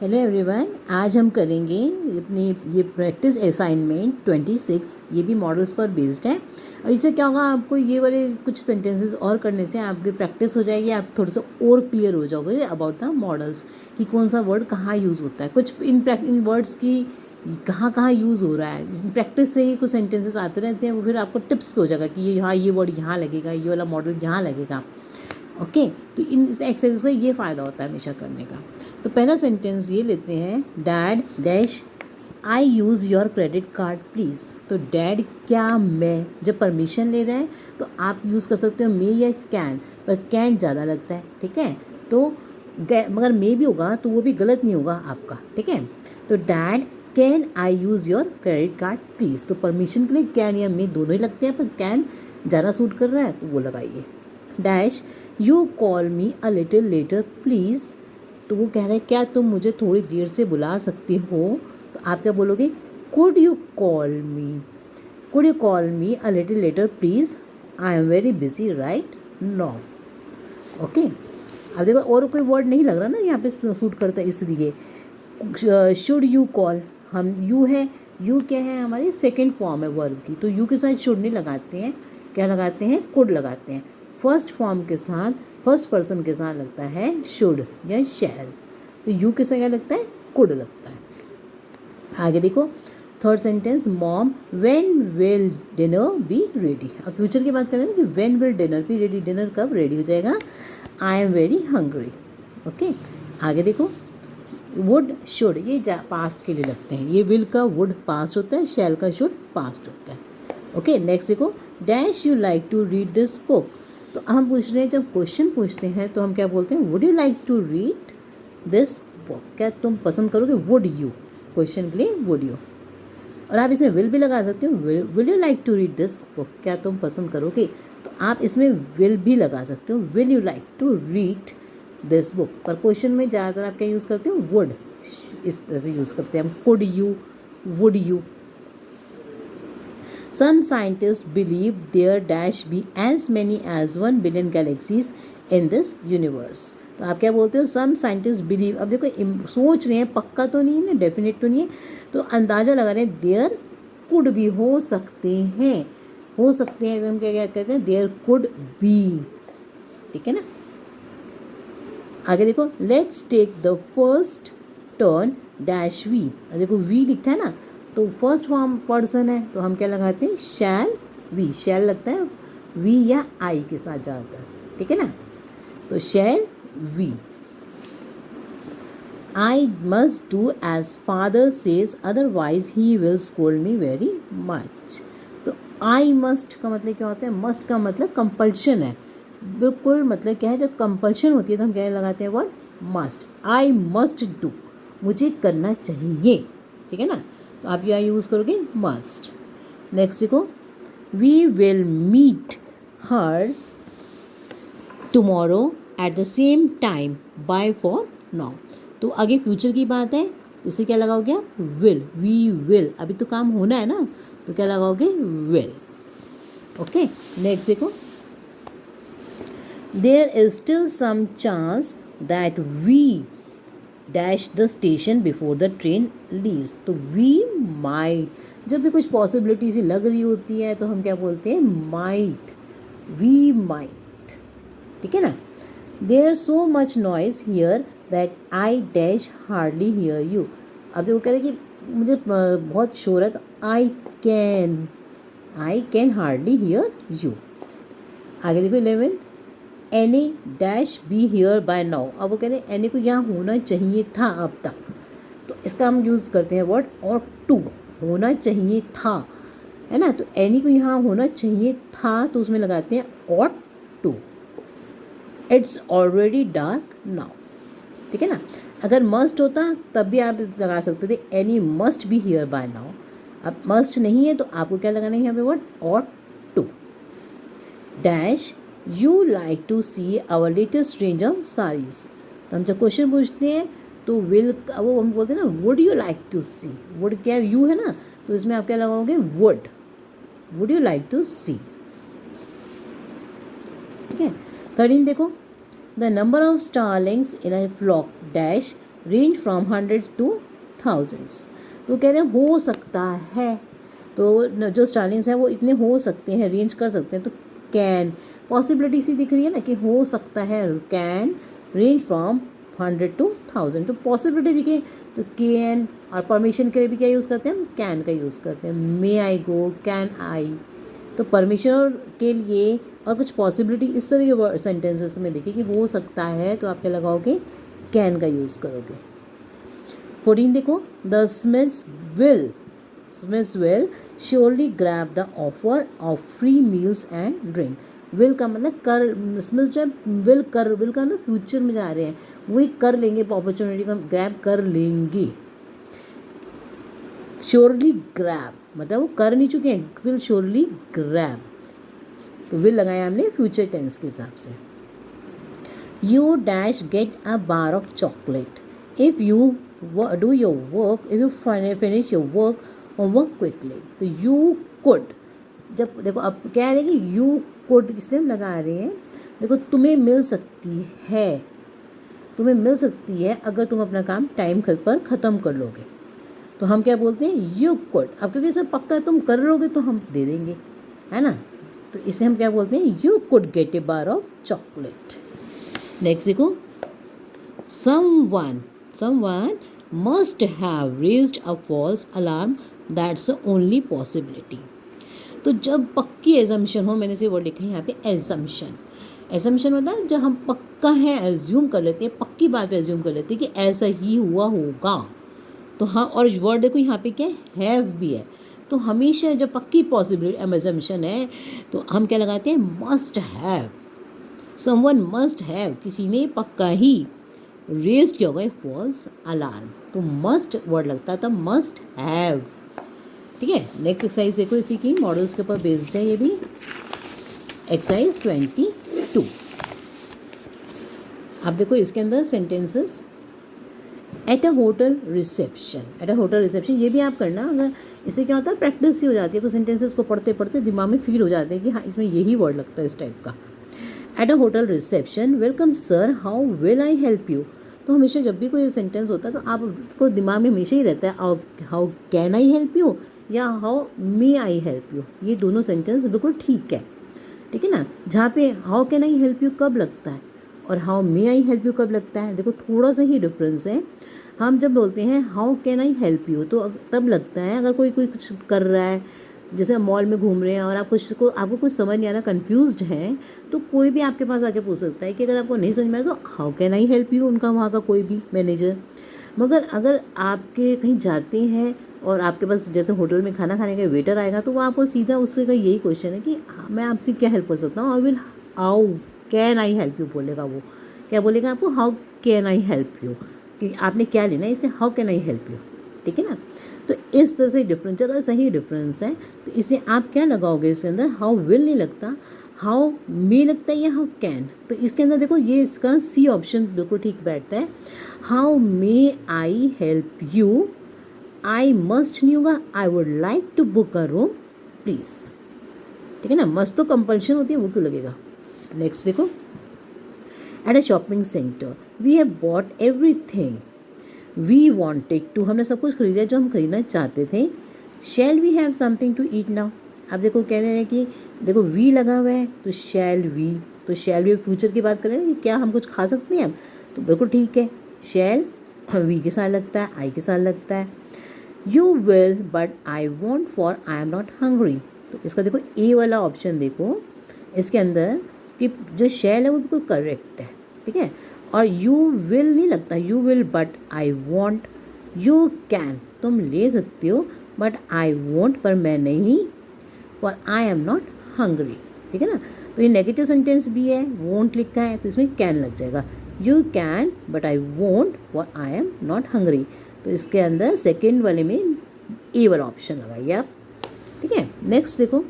Hello everyone, आज हम करेंगे अपनी ये प्रैक्टिस असाइनमेंट 26। ये भी मॉडल्स पर बेस्ड है। और इससे क्या होगा, आपको ये वाले कुछ सेंटेंसेस और करने से आपकी प्रैक्टिस हो जाएगी। आप थोड़ा सा और क्लियर हो जाओगे अबाउट द मॉडल्स कि कौन सा वर्ड कहाँ यूज़ होता है, कुछ इन वर्ड्स की कहाँ कहाँ यूज़ हो रहा है। प्रैक्टिस से ही कुछ सेंटेंसेस आते रहते हैं, वो फिर आपको टिप्स पे हो जाएगा कि ये हाँ, ये वर्ड यहाँ लगेगा, ये वाला मॉडल यहाँ लगेगा। ओके, तो इन एक्सरसाइज का ये फ़ायदा होता है हमेशा करने का। तो पहला सेंटेंस ये लेते हैं, dad dash I use your credit card please. तो डैड क्या मैं, जब परमिशन ले रहे हैं तो आप यूज़ कर सकते हो मे या कैन, पर कैन ज़्यादा लगता है, ठीक है। तो मगर मे भी होगा तो वो भी गलत नहीं होगा आपका, ठीक है। तो dad can I use your credit card please. तो परमिशन के लिए कैन या मे दोनों ही लगते हैं, पर कैन ज़्यादा सूट कर रहा है तो वो लगाइए। Dash you call me a little letter please. तो वो कह रहा है क्या तुम मुझे थोड़ी देर से बुला सकती हो। तो आप क्या बोलोगे, could you call me a little letter please, I am very busy right now. Okay, अब देखो और कोई वर्ड नहीं लग रहा ना यहाँ पे सूट करता है, इसलिए शुड यू कॉल, हम यू है, यू क्या है हमारी सेकेंड फॉर्म है वर्ब की, तो यू के साथ शुड नहीं लगाते हैं, क्या लगाते हैं, कुड लगाते हैं। फर्स्ट फॉर्म के साथ, फर्स्ट पर्सन के साथ लगता है शुड या शैल, तो यू के साथ क्या लगता है, कुड लगता है। आगे देखो third sentence, mom when will dinner be ready. अब फ्यूचर की बात करें ना कि when will dinner be ready, dinner कब रेडी हो जाएगा, I am very hungry. Okay, आगे देखो वुड शुड, ये पास्ट के लिए लगते हैं, ये विल का वुड पास्ट होता है, शैल का शुड पास्ट होता है। ओके, नेक्स्ट देखो, dash you like to read this book. तो हम पूछ रहे हैं, जब क्वेश्चन पूछते हैं तो हम क्या बोलते हैं, would you like to read this book, क्या तुम पसंद करोगे, वुड यू, क्वेश्चन के लिए वुड यू। और आप इसमें विल भी लगा सकते हो, will you like to read this book, क्या तुम पसंद करोगे, तो आप इसमें विल भी लगा सकते हो, will you like to read this book. पर क्वेश्चन में ज़्यादातर आप क्या यूज़ करते हो, वुड, इस तरह से यूज़ करते हैं हम, could you, would you. Some scientists believe there dash be as many as 1 billion galaxies in this universe. तो आप क्या बोलते हो, सम साइंटिस्ट बिलीव। अब देखो सोच रहे हैं, पक्का तो नहीं है ना, डेफिनेट तो नहीं है, तो अंदाज़ा लगा रहे हैं, देयर कुड भी, हो सकते हैं, हो सकते हैं, तो हम क्या क्या कहते हैं, देयर कुड बी, ठीक है ना। आगे देखो, let's take the first turn dash we. देखो वी लिखा है ना, तो फर्स्ट फॉर्म पर्सन है तो हम क्या लगाते हैं, शैल वी, शैल लगता है वी या आई के साथ ज़्यादातर, ठीक है ना। तो shall we, I must do as father says otherwise he will scold me very much. तो आई मस्ट का मतलब क्या होता है, मस्ट का मतलब कंपल्शन है, बिल्कुल मतलब क्या है, जब कंपल्शन होती है तो हम क्या लगाते हैं, word must, I must do, मुझे करना चाहिए, ठीक है ना। तो आप यहाँ यूज़ करोगे मस्ट। नेक्स्ट देखो, we will meet her tomorrow at the same time bye for now. तो आगे फ्यूचर की बात है, तो इसे क्या लगाओगे आप, विल, वी विल, अभी तो काम होना है ना, तो क्या लगाओगे, विल। ओके, नेक्स्ट देखो, there is still some chance that we dash the station before the train leaves. तो वी माइट, जब भी कुछ पॉसिबिलिटी सी लग रही होती है तो हम क्या बोलते हैं, माइट, वी माइट, ठीक है ना। There so much noise here that I dash hardly hear you. अब देखो कह रहे कि मुझे बहुत शोर है, तो I can hardly hear you. आगे देखो 11th, any dash be here bye now. अब वो कह रहे हैं एनी को यहाँ होना चाहिए था अब तक, तो इसका हम यूज़ करते हैं वर्ड और टू, होना चाहिए था, है ना। तो एनी को यहाँ होना चाहिए था तो उसमें लगाते हैं और to. It's already dark now, ठीक है ना। अगर मस्ट होता तब भी आप लगा सकते थे, any must be here bye now. अब मस्ट नहीं है तो आपको क्या लगाना है यहाँ पे, वर्ड और to. Dash you like to see our latest range of saris. तो हम जब क्वेश्चन पूछते हैं तो विल, वो हम बोलते हैं ना, would you like to see, would क्या यू है ना, तो इसमें आप क्या लगाओगे, would you like to see, ठीक है। 13 देखो, the number of starlings in a flock dash range from hundreds to thousands. तो कह रहे हैं हो सकता है, तो जो स्टार्लिंग्स हैं वो इतने हो सकते हैं, रेंज कर सकते हैं। तो कैन, पॉसिबिलिटी सी दिख रही है ना कि हो सकता है, कैन रेंज फ्रॉम 100 to 1000। तो पॉसिबिलिटी दिखे तो कैन, और परमिशन के लिए भी क्या यूज़ करते हैं हम, कैन का यूज़ करते हैं। मे आई गो, कैन आई। तो परमिशन के लिए और कुछ पॉसिबिलिटी इस तरह के सेंटेंसेस में देखिए कि हो सकता है, तो आप क्या लगाओगे, कैन का यूज़ करोगे। 14 देखो, the Smiths will surely grab the offer of free meals and drink. Will का मतलब कर, स्मिथ जो विल का ना फ्यूचर में जा रहे हैं, वही कर लेंगे, अपॉर्चुनिटी को ग्रैब कर लेंगे। श्योरली ग्रैब मतलब वो कर नहीं चुके हैं, विल श्योरली ग्रैब, तो विल लगाया हमने फ्यूचर टेंस के हिसाब से। You dash get a bar of chocolate if you do your work, if you finish your work quickly. तो यू कुड, जब देखो अब क्या है कि यू कुड इसलिए हम लगा रहे हैं, देखो तुम्हें मिल सकती है, तुम्हें मिल सकती है अगर तुम अपना काम टाइम पर ख़त्म कर लोगे, तो हम क्या बोलते हैं, यू कुड। अब क्योंकि इसमें पक्का तुम कर लोगे तो हम दे देंगे, है ना, तो इसे हम क्या बोलते हैं, you could get A bar of chocolate. Next देखो, someone must have raised a false alarm, that's the only possibility। तो जब पक्की एजम्पशन हो, मैंने से वर्ड लिखा है यहाँ पे एजम्पशन मतलब जब हम पक्का है एज्यूम कर लेते हैं, पक्की बात पे एज्यूम कर लेते हैं कि ऐसा ही हुआ होगा, तो हाँ, और वर्ड देखो यहाँ पे क्या हैव भी है, तो हमेशा जब पक्की पॉसिबिलिटी एजम्पशन है तो हम क्या लगाते हैं, must have. Someone must have, किसी ने पक्का ही रेज किया होगा फॉल्स अलार्म, तो मस्ट वर्ड लगता है, तो मस्ट हैव। ठीक है, नेक्स्ट एक्सरसाइज देखो, इसी की मॉडल्स के ऊपर बेस्ड है ये भी, एक्सरसाइज 22। अब देखो इसके अंदर sentences, at a hotel reception, ये भी आप करना, अगर इससे क्या होता है, प्रैक्टिस ही हो जाती है, कुछ सेंटेंसेस को पढ़ते पढ़ते दिमाग में फील हो जाते हैं कि हाँ इसमें यही वर्ड लगता है इस टाइप का। At a hotel reception, welcome sir, how will I help you. तो हमेशा जब भी कोई सेंटेंस होता है तो आपको दिमाग में हमेशा ही रहता है how can I help you या how may I help you, ये दोनों सेंटेंस बिल्कुल ठीक है ना। जहाँ पे how can I help you कब लगता है और how may I help you कब लगता है, देखो थोड़ा सा ही डिफरेंस है। हम जब बोलते हैं how can I help you तो तब लगता है अगर कोई कुछ कर रहा है, जैसे मॉल में घूम रहे हैं और आपको कुछ समझ नहीं आ रहा, कन्फ्यूज्ड हैं, तो कोई भी आपके पास आके पूछ सकता है कि अगर आपको नहीं समझ में आया तो how can I help you, उनका वहाँ का कोई भी मैनेजर। मगर अगर आपके कहीं जाते हैं और आपके पास जैसे होटल में खाना खाने का वेटर आएगा तो वो आपको सीधा उससे का यही क्वेश्चन है कि मैं आपसे क्या हेल्प कर सकता हूँ, how can I help you बोलेगा, वो क्या बोलेगा आपको, how can I help you, कि आपने क्या लेना है, इसे how can I help you. ठीक है ना, तो इस तरह से डिफरेंस, ज़रा सही डिफरेंस है, तो इसे आप क्या लगाओगे, इसके अंदर हाउ विल नहीं लगता, हाउ मे लगता है या हाउ कैन। तो इसके अंदर देखो ये इसका सी ऑप्शन बिल्कुल ठीक बैठता है, how may I help you, I must नहीं होगा, I would like to book a room please. ठीक है ना, मस्ट तो कंपल्शन होती है, वो क्यों लगेगा। नेक्स्ट देखो, at a shopping centre we have bought everything we wanted to, हमने सब कुछ खरीदा जो हम खरीदना चाहते थे। Shall we have something to eat now, अब देखो कह रहे हैं कि देखो वी लगा हुआ है तो शैल वी फ्यूचर की बात करें कि क्या हम कुछ खा सकते हैं अब, तो बिल्कुल ठीक है, शैल वी के साथ लगता है, आई के साथ लगता है। You will but I want for I am not hungry, तो इसका देखो ए वाला ऑप्शन देखो इसके अंदर कि जो शैल है वो बिल्कुल करेक्ट है। ठीक है, और यू विल नहीं लगता, you will but I want, you can तुम ले सकते हो बट आई वॉन्ट पर मैं नहीं, और आई एम नॉट हंग्री। ठीक है ना, तो ये नेगेटिव सेंटेंस भी है, वॉन्ट लिखा है तो इसमें कैन लग जाएगा, you can but I want और आई एम नॉट हंग्री, तो इसके अंदर सेकेंड वाले में ए वाला ऑप्शन लगाइए आप। ठीक है, नेक्स्ट देखो,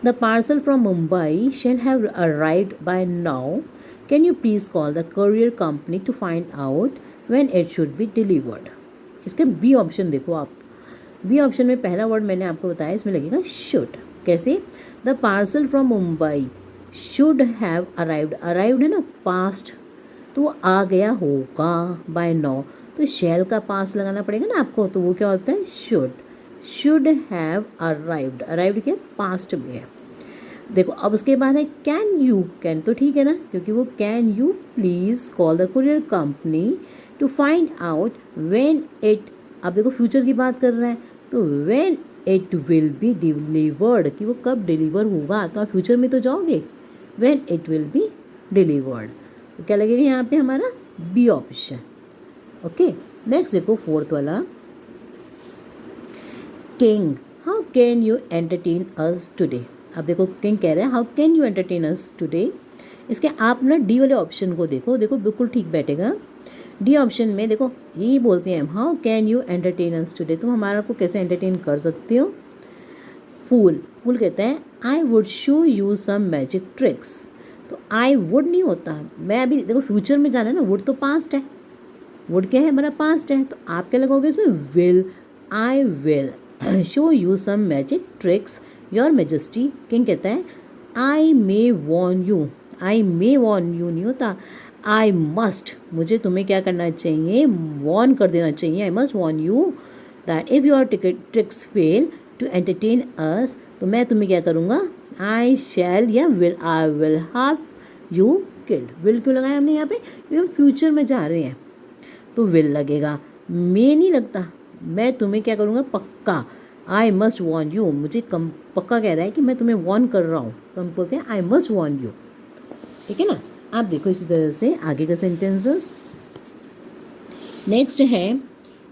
the parcel from Mumbai shall have arrived by now, can you please call the courier company to find out when it should be delivered. इसके बी ऑप्शन देखो आप, बी ऑप्शन में पहला वर्ड मैंने आपको बताया, इसमें लगेगा शुड। कैसे, the parcel from Mumbai should have arrived है ना पास्ट, तो वो आ गया होगा बाय नाउ, तो शैल का पास लगाना पड़ेगा ना आपको, तो वो क्या होता है शुड हैव अराइव्ड। अराइव्ड क्या पास्ट में है। देखो अब उसके बाद है कैन यू, कैन तो ठीक है ना, क्योंकि वो can you please call the courier company to find out when it, अब देखो फ्यूचर की बात कर रहा है, तो when it will be delivered, कि वो कब डिलीवर होगा, तो आप फ्यूचर में तो जाओगे, when it will be delivered, तो क्या लगेगा यहाँ पे हमारा बी ऑप्शन। ओके नेक्स्ट देखो फोर्थ वाला, king how can you entertain us today. अब देखो किंग कह रहे हैं how can you entertain us today, इसके आप ना डी वाले ऑप्शन को देखो, देखो बिल्कुल ठीक बैठेगा। डी ऑप्शन में देखो यही बोलते हैं how can you entertain us today, तुम हमारा को कैसे एंटरटेन कर सकते हो। फूल कहता है I would show you some magic tricks, तो आई वुड नहीं होता, मैं अभी देखो फ्यूचर में जाना है ना, वुड तो पास्ट है, वुड क्या है हमारा पास्ट है, तो आप क्या लगाओगे इसमें will, I will show you some magic tricks your majesty. King कहता है I may warn you, I may warn you नहीं होता, आई मस्ट, मुझे तुम्हें क्या करना चाहिए, वॉर्न कर देना चाहिए, I must warn you that if your tricks fail to entertain us, तो मैं तुम्हें क्या करूँगा, आई शैल या will, I will have you killed. Will क्यों लगाया हमने यहाँ पे, क्योंकि हम फ्यूचर में जा रहे हैं, तो विल लगेगा, मे नहीं लगता, मैं तुम्हें क्या करूँगा पक्का, आई मस्ट वॉर्न यू, मुझे कम पक्का कह रहा है कि मैं तुम्हें वॉर्न कर रहा हूँ, तो हम बोलते हैं आई मस्ट वॉर्न यू, ठीक है ना। आप देखो इसी तरह से आगे का सेंटेंसेस। नेक्स्ट है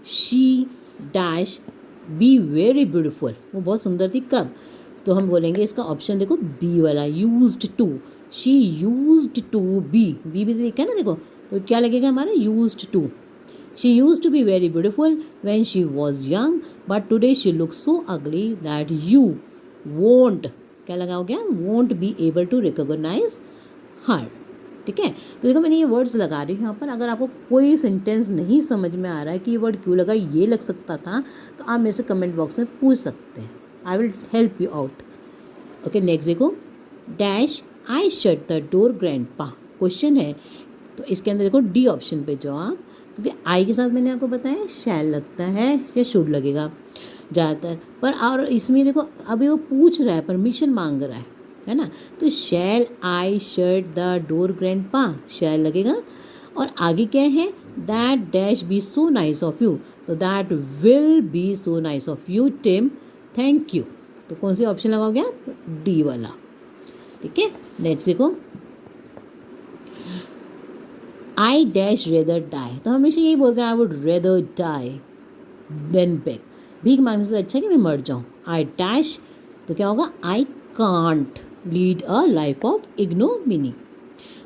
she dash be very beautiful, वो बहुत सुंदर थी कब, तो हम बोलेंगे इसका ऑप्शन देखो बी वाला used to, she used to be, B भी लिखा है ना देखो, तो क्या लगेगा हमारा used to. She used to be very beautiful when she was young, but today she looks so ugly that you won't, क्या लगा हो गया, won't be able to recognize her, ठीक है। तो देखो मैंने ये वर्ड्स लगा रही हूँ यहाँ पर, अगर आपको कोई सेंटेंस नहीं समझ में आ रहा है कि ये वर्ड क्यों लगा, ये लग सकता था, तो आप मेरे से कमेंट बॉक्स में पूछ सकते हैं, I will help you out. Okay next देखो dash I shut the door grandpa, question है, तो इसके अंदर देखो डी ऑप्शन पे जो आप, क्योंकि आई के साथ मैंने आपको बताया शैल लगता है या शुड लगेगा ज़्यादातर, पर और इसमें देखो अभी वो पूछ रहा है, परमिशन मांग रहा है ना, तो shall I shut the door grandpa, shall लगेगा, और आगे क्या है that dash be so nice of you, तो that will be so nice of you Tim, thank you, तो कौन सी ऑप्शन लगाओगे आप, डी वाला, ठीक है। नेक्स्ट देखो आई डैश रेदर डाई, तो हमेशा यही बोलते हैं I would rather die than beg, भीख मांगने से अच्छा कि मैं मर जाऊँ। आई डैश, तो क्या होगा I can't lead a life of ignominy,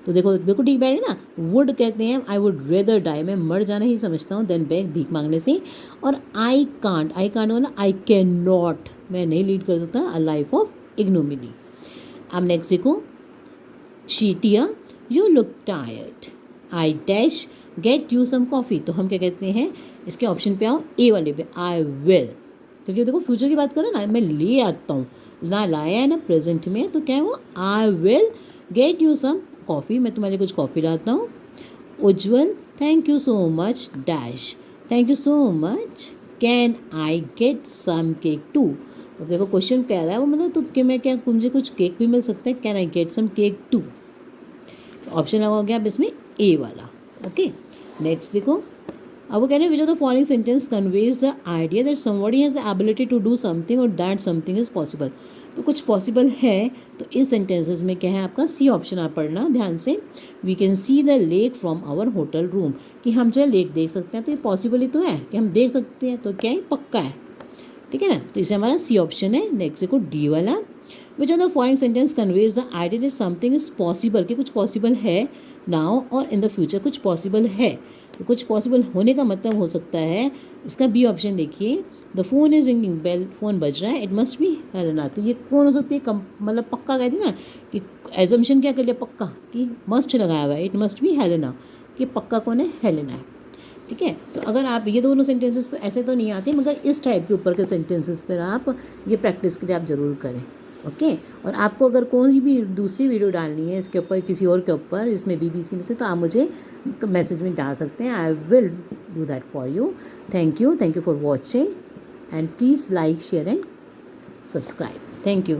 तो देखो बिल्कुल ठीक बैठे ना, वुड कहते हैं आई वुड रेदर डाई, मैं मर जाना ही समझता हूँ, देन बेग भीख मांगने से, और आई कांट वाला आई कैन नॉट, मैं नहीं लीड कर सकता अ लाइफ ऑफ इग्नोमिनी। अब नेक्स्ट देखो शीटिया you look tired, I dash get you some coffee, तो हम क्या कहते हैं इसके ऑप्शन पे आओ ए वाले पे, आई विल, क्योंकि देखो फ्यूचर की बात करो ना, मैं ले आता हूँ, ना लाया है ना प्रेजेंट में, तो क्या है वो I will get you some coffee, मैं तुम्हारे कुछ कॉफ़ी लाता हूँ। Ujjwal thank you so much dash, thank you so much, can I get some cake too, तो देखो क्वेश्चन कह रहा है वो मतलब तो कि मैं क्या मुझे कुछ केक भी मिल सकता है, can I get some cake too, option लगाओगे आप इसमें ए वाला। ओके नेक्स्ट देखो अब वो कह रहे हैं which of the following sentence conveys the idea that somebody has the ability to do something और दैट समथिंग इज़ पॉसिबल, तो कुछ पॉसिबल है, तो इस सेंटेंसेस में क्या है आपका सी ऑप्शन आप पढ़ना ध्यान से, we can see the lake from our hotel room, कि हम जो है लेक देख सकते हैं, तो ये पॉसिबल ही तो है कि हम देख सकते हैं, तो क्या है पक्का है, ठीक है ना, तो इसे हमारा सी ऑप्शन है। नेक्स्ट देखो डी वाला विच of the following sentence conveys the idea that something is possible, कि कुछ पॉसिबल है नाउ और इन द फ्यूचर कुछ पॉसिबल है, तो कुछ पॉसिबल होने का मतलब हो सकता है, इसका बी ऑप्शन देखिए the phone is ringing bell, phone बज रहा है, इट मस्ट बी हेलेना, तो ये कौन हो सकती है, मतलब पक्का कहती ना कि एजम्पशन क्या कर लिया पक्का कि मस्ट लगाया हुआ है, इट मस्ट बी हेलेना, कि पक्का कौन है हेलेना है, ठीक है। तो अगर आप ये दोनों सेंटेंसेस तो ऐसे तो नहीं आते, मगर इस टाइप के ऊपर के सेंटेंसेस पर आप ये प्रैक्टिस के लिए आप ज़रूर करें। ओके। और आपको अगर कोई भी दूसरी वीडियो डालनी है इसके ऊपर, किसी और के ऊपर, इसमें BBC में से, तो आप मुझे मैसेज में डाल सकते हैं। I will do that for you. Thank you for watching and please like, share and subscribe. Thank you.